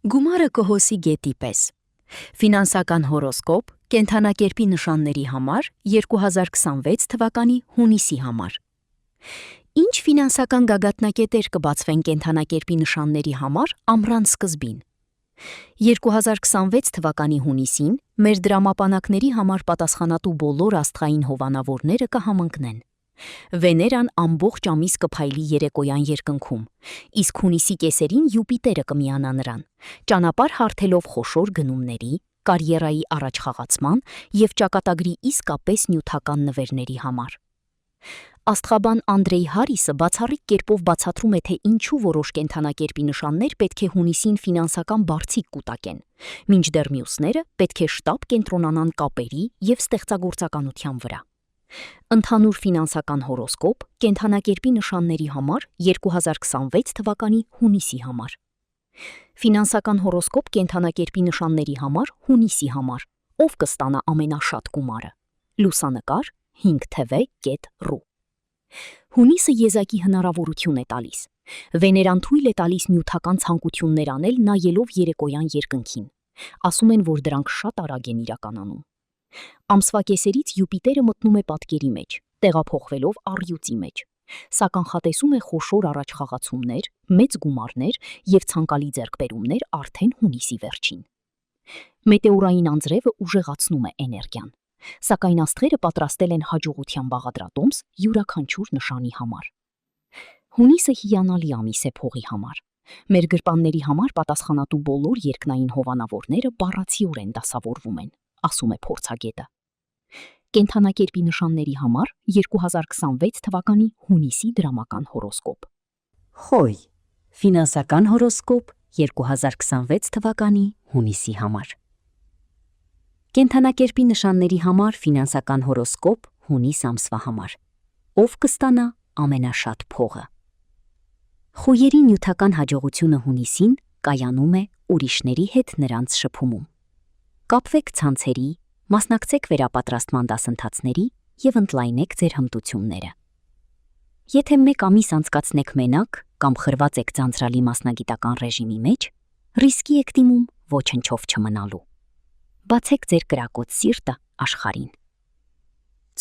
Գումարը կհոսի գետի պես։ Ֆինանսական հորոսկոպ կենդանակերպի նշանների համար 2026 թվականի հունիսի համար։ Ինչ ֆինանսական գագաթնակետեր կբացվեն կենդանակերպի նշանների համար ամռան սկզբին։ 2026 թվականի հունիսին մեր դրամապանակների համար պատասխանատու բոլոր աստղային հովանավորները կհամընկնեն։ Վեներան ամբողջ ամիս կփայլի երեկոյան երկնքում, իսկ հունիսի կեսերին Յուպիտերը կմիանա նրան, ճանապարհ հարթելով խոշոր գնումների, կարիերայի առաջխաղացման և ճակատագրի իսկապես նյութական նվերների համար։ Աստղաբան Անդրեյ Հարիսը բացառիկ կերպով բացատրում է, թե ինչու որոշ կենդանակերպի նշաններ պետք է հունիսին ֆինանսական բարձիկ կուտակեն, մինչդեռ մյուսները պետք է շտապ կենտրոնանան կապերի և ստեղծագործականության վրա։ Ընդհանուր ֆինանսական հորոսկոպ կենդանակերպի նշանների համար 2026 թվականի հունիսի համար։ Ֆինանսական հորոսկոպ կենդանակերպի նշանների համար հունիսի համար, ով կստանա ամենաշատ գումարը։ Լուսանկար 5tv.ru։ Հունիսը եզակի հնարավորություն է տալիս։ Վեներան թույլ է տալիս նյութական ցանկություններ անել նայելով երեկոյան երկնքին։ Ասում են, որ դրանք շատ արագ են իրականանում։ Ամսվա կեսերից Յուպիտերը մտնում է պատկերի մեջ, տեղափոխվելով առյուծի մեջ։ Սա կանխատեսում է խոշոր առաջխաղացումներ, մեծ գումարներ և ցանկալի ձեռքբերումներ արդեն հունիսի վերջին։ Մետեորային անձրևը ուժեղացնում է էներգիան, սակայն աստղերը պատրաստել են հաջողության բաղադրատոմս յուրաքանչյուր նշանի համար։ Հունիսը հիանալի ամիս է փողի համար։ Մեր գրպանների համար պատասխանատու բոլոր երկնային հովանավորները բառացիորեն դասավորվում են, ասում է փորձագետը։ Կենդանակերպի նշանների համար 2026 թվականի հունիսի դրամական հորոսկոպ։ Խոյ, ֆինանսական հորոսկոպ 2026 թվականի հունիսի համար։ Կենդանակերպի նշանների համար ֆինանսական հորոսկոպ հունիս ամսվա համար։ Ով կստանա ամենաշատ փողը։ Խոյերի նյութական հաջողությունը հունիսին կայանում է ուրիշների հետ նրանց շփումում։ Կապվեք ցանցերի, մասնակցեք վերապատրաստման դասընթացների և ընդլայնեք ձեր հմտությունները։ Եթե մեկ ամիս անցկացնեք մենակ կամ խրված եք ձանձրալի մասնագիտական ռեժիմի մեջ, ռիսկի եք դիմում ոչնչով չմնալու։ Բացեք ձեր կրակոտ սիրտը աշխարհին։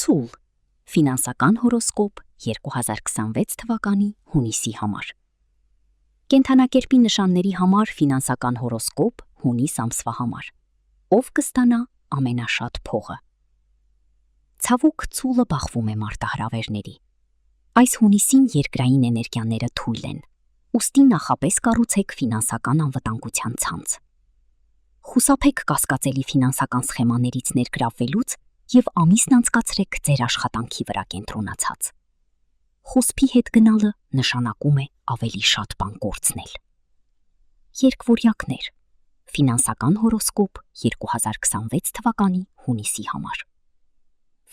Ցուլ, ֆինանսական հորոսկոպ 2026 թվականի հունիսի համար։ Կենդանակերպի նշանների համար ֆինանսական հորոսկոպ հունիս ամսվա համար։ Ով կստանա ամենաշատ փողը։ Ցավոք ցուլը բախվում է մարտահրավերների։ Այս հունիսին երկրային էներգիաները թույլ են, ուստի նախապես կառուցեք ֆինանսական անվտանգության ցանց։ Խուսափեք կասկածելի ֆինանսական սխեմաներից ներգրավվելուց և ամիսն անցկացրեք ձեր աշխատանքի վրա կենտրոնացած։ Խոսփի հետ գնալը նշանակում է ավելի շատ բան կորցնել։ Երկվորյակներ, ֆինանսական հորոսկոպ 2026 թվականի հունիսի համար։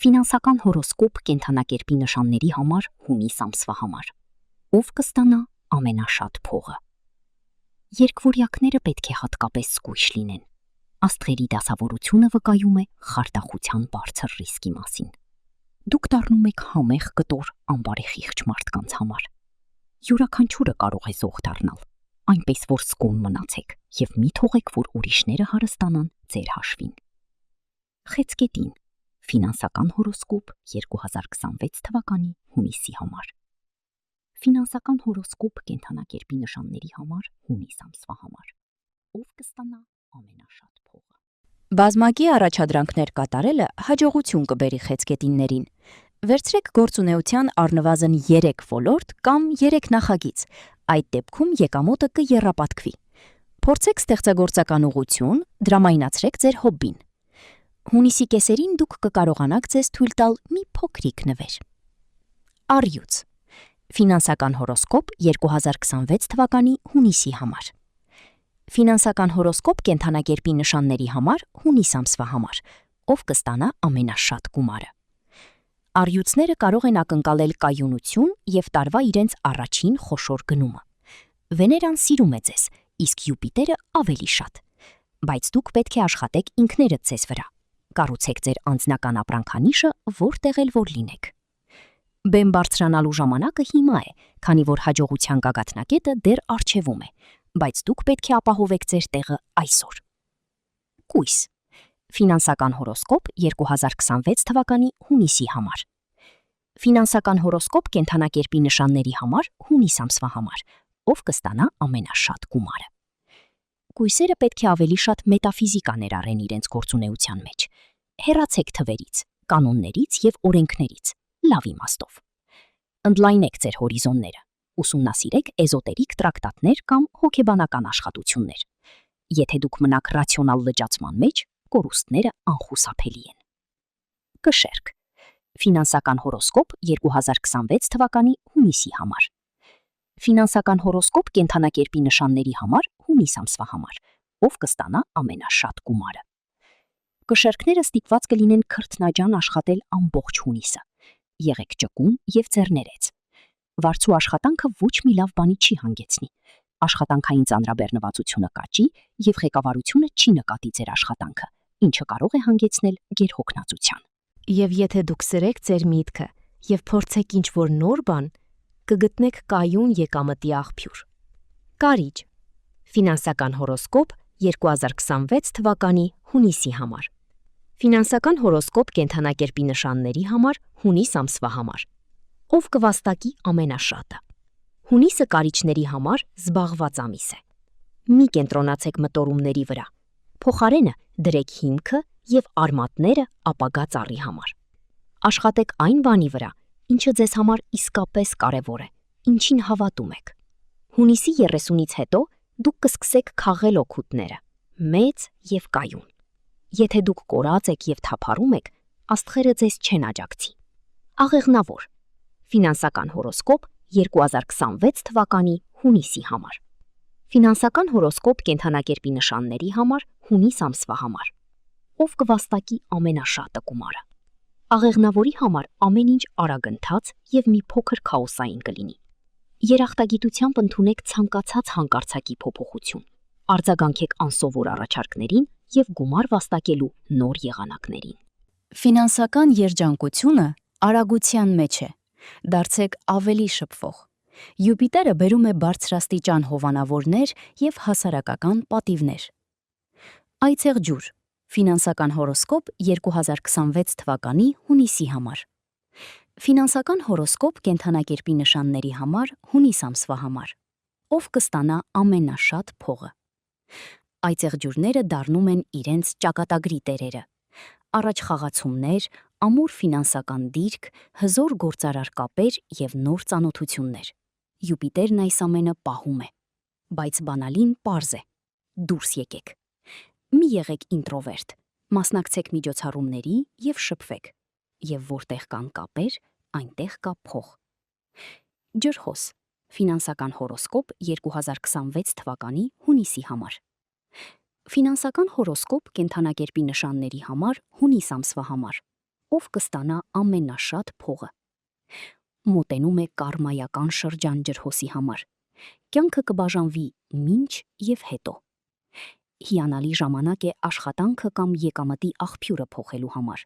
Ֆինանսական հորոսկոպ կենդանակերպի նշանների համար հունիս ամսվա համար։ Ով կստանա ամենաշատ փողը։ Երկվորյակները պետք է հատկապես զգույշ լինեն։ Աստղերի դասավորությունը վկայում է խարդախության բարձր ռիսկի մասին։ Դուք դառնում եք համեղ կտոր անբարեխիղճ մարդկանց համար։ Յուրաքանչյուրը կարող է զոհ դառնալ, այնպես որ զգոն մնացեք և մի թողեք, որ ուրիշները հարստանան ձեր հաշվին։ Խեցգետին, ֆինանսական հորոսկոպ 2026 թվականի հունիսի համար։ Ֆինանսական հորոսկոպ կենդանակերպի նշանների համար հունիս ամսվա համար։ Ով կստանա ամենաշատ փողը։ Բազմակի առաջադրանքներ կատարելը հաջողություն կբերի խեցգետիններին։ Վերցրեք գործունեության առնվազն 3 ոլորտ կամ 3 նախագիծ, այդ դեպքում եկամուտը կեռապատկվի։ Փորձեք ստեղծագործական ուղղություն, դրամայնացրեք ձեր հոբբին։ Հունիսի կեսերին դուք կկարողանաք ձեզ թույլ տալ մի փոքրիկ նվեր։ Առյուծ, ֆինանսական հորոսկոպ 2026 թվականի հունիսի համար։ Ֆինանսական հորոսկոպ կենդանակերպի նշանների համար հունիս ամսվա համար, ով կստանա ամենաշատ գումարը։ Առյուծները կարող են ակնկալել կայունություն և տարվա իրենց առաջին խոշոր գնումը։ Վեներան սիրում է ձեզ, իսկ Յուպիտերը ավելի շատ։ Բայց դուք պետք է աշխատեք ինքներդ ձեզ վրա։ Կառուցեք ձեր անձնական ապրանքանիշը, որտեղ էլ որ լինեք։ Բեմ բարձրանալու ժամանակը հիմա է, քանի որ հաջողության գագաթնակետը դեռ առջևում է։ բայց դուք պետք է ապահովեք ձեր տեղը այսօր։ Կույս։ Ֆինանսական հորոսկոպ 2026 թվականի հունիսի համար։ Ֆինանսական հորոսկոպ կենդանակերպի նշանների համար հունիս ամսվա համար, ով կստանա ամենաշատ գումարը։ Կույսերը պետք է ավելի շատ մետաֆիզիկա ներառեն իրենց գործունեության մեջ։ Հեռացեք թվերից, կանոններից եւ օրենքներից, լավ իմաստով։ Ընդլայնեք ձեր հորիզոնները, ուսումնասիրեք էզոտերիկ տրակտատներ կամ հոգեբանական աշխատություններ։ Եթե դուք մնաք ռացիոնալ լճացման մեջ, կորուստները անխուսափելի են։ Կշերք։ Ֆինանսական հորոսկոպ 2026 թվականի հունիսի համար։ Ֆինանսական հորոսկոպ կենդանակերպի նշանների համար հունիս ամսվա համար, ով կստանա ամենաշատ գումարը։ Կշերքները ստիպված կլինեն քրտնաջան աշխատել ամբողջ հունիսը։ Եղեք ճկուն եւ ձեռներեց։ Վարձու աշխատանքը ոչ մի լավ բանի չի հանգեցնի։ Աշխատանքային ծանրաբեռնվածությունը կաճի եւ ղեկավարությունը չի նկատի ձեր աշխատանքը, ինչը կարող է հանգեցնել գերհոգնածության։ Եվ եթե դուք սրեք ձեր միտքը եւ փորձեք ինչ-որ նոր բան, կգտնեք կայուն եկամտի աղբյուր։ Կարիճ։ Ֆինանսական հորոսկոպ 2026 թվականի հունիսի համար։ Ֆինանսական հորոսկոպ կենդանակերպի նշանների համար հունիս ամսվա համար, ով կվաստակի ամենաշատը։ Հունիսը կարիճների համար զբաղված ամիս է։ Մի կենտրոնացեք մտորումների վրա։ Փոխարենը դրեք հիմքը եւ արմատները ապագա ծառի համար։ Աշխատեք այն բանի վրա, ինչը ձեզ համար իսկապես կարևոր է, ինչին հավատում եք։ Հունիսի 30-ից հետո դուք կսկսեք քաղել օգուտները, մեծ եւ կայուն։ Եթե դուք կորած եք եւ թափառում եք, աստղերը ձեզ չեն աջակցի։ Աղեղնավոր։ Ֆինանսական հորոսկոպ 2026 թվականի հունիսի համար։ Ֆինանսական հորոսկոպ կենդանակերպի նշանների համար հունիս ամսվա համար, ով կվաստակի ամենաշատը գումարը։ Աղեղնավորի համար ամեն ինչ արագընթաց եւ մի փոքր քաոսային կլինի։ Երախտագիտությամբ ընդունեք ցանկացած հանկարծակի փոփոխություն։ Արձագանքեք անսովոր առաջարկներին եւ գումար վաստակելու նոր եղանակներին։ Ֆինանսական երջանկությունը արագության մեջ է։ Դարձեք ավելի շփվող։ Յուպիտերը բերում է բարձրաստիճան հովանավորներ եւ հասարակական պատիվներ։ Այցեղ ջուր։ Ֆինանսական հորոսկոպ 2026 թվականի հունիսի համար։ Ֆինանսական հորոսկոպ կենդանակերպի նշանների համար հունիս ամսվա համար, ով կստանա ամենաշատ փողը։ Այցեղ ջուրները դառնում են իրենց ճակատագրի տերերը։ Առաջխաղացումներ, ամուր ֆինանսական դիրք, հզոր գործարար կապեր եւ նոր ծանոթություններ։ Յուպիտերն այս ամենը պահում է, բայց բանալին պարզ է։ Դուրս եկեք։ Մի եղեք ինտրովերտ, մասնակցեք միջոցառումների եւ շփվեք։ Եվ որտեղ կան կապեր, այնտեղ կա փող։ Ջրհոս։ Ֆինանսական հորոսկոպ 2026 թվականի հունիսի համար։ Ֆինանսական հորոսկոպ կենդանակերպի նշանների համար հունիս ամսվա համար, ով կստանա ամենաշատ փողը։ Մոտենում է կարմայական շրջան ջրհոսի համար։ Կյանքը կբաժանվի մինչ եւ հետո։ Հիանալի ժամանակ է աշխատանքը կամ եկամտի աղբյուրը փոխելու համար։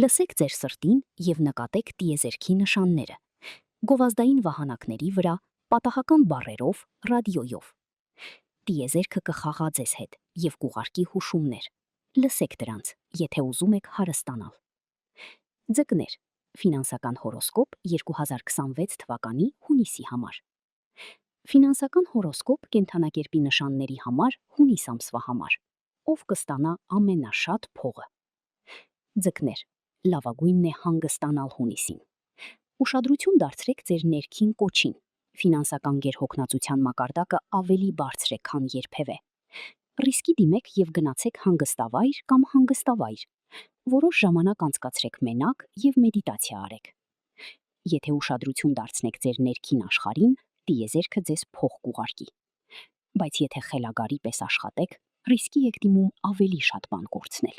Լսեք ձեր սրտին եւ նկատեք տիեզերքի նշանները։ Գովազդային վահանակների վրա, պատահական բառերով, ռադիոյով։ Տիեզերքը կխաղա ձեզ հետ եւ կուղարկի հուշումներ։ Լսեք դրանց, եթե ուզում եք հարստանալ։ Ձկներ։ Ֆինանսական հորոսկոպ 2026 թվականի հունիսի համար։ Ֆինանսական հորոսկոպ կենդանակերպի նշանների համար հունիս ամսվա համար, ով կստանա ամենաշատ փողը։ Ձկներ։ Լավագույնն է հանգստանալ հունիսին։ Ուշադրություն դարձրեք ձեր ներքին կոչին։ Ֆինանսական գերհոգնածության մակարդակը ավելի բարձր է, քան երբևէ։ Ռիսկի դիմեք եւ գնացեք հանգստավայր կամ հանգստավայր։ Որոշ ժամանակ անցկացրեք մենակ եւ մեդիտացիա արեք։ Եթե ուշադրություն դարձնեք ձեր ներքին աշխարհին, տիեզերքը ձեզ փող կուղարկի։ Բայց եթե խելագարի պես աշխատեք, ռիսկի եք դիմում ավելի շատ բան կորցնել։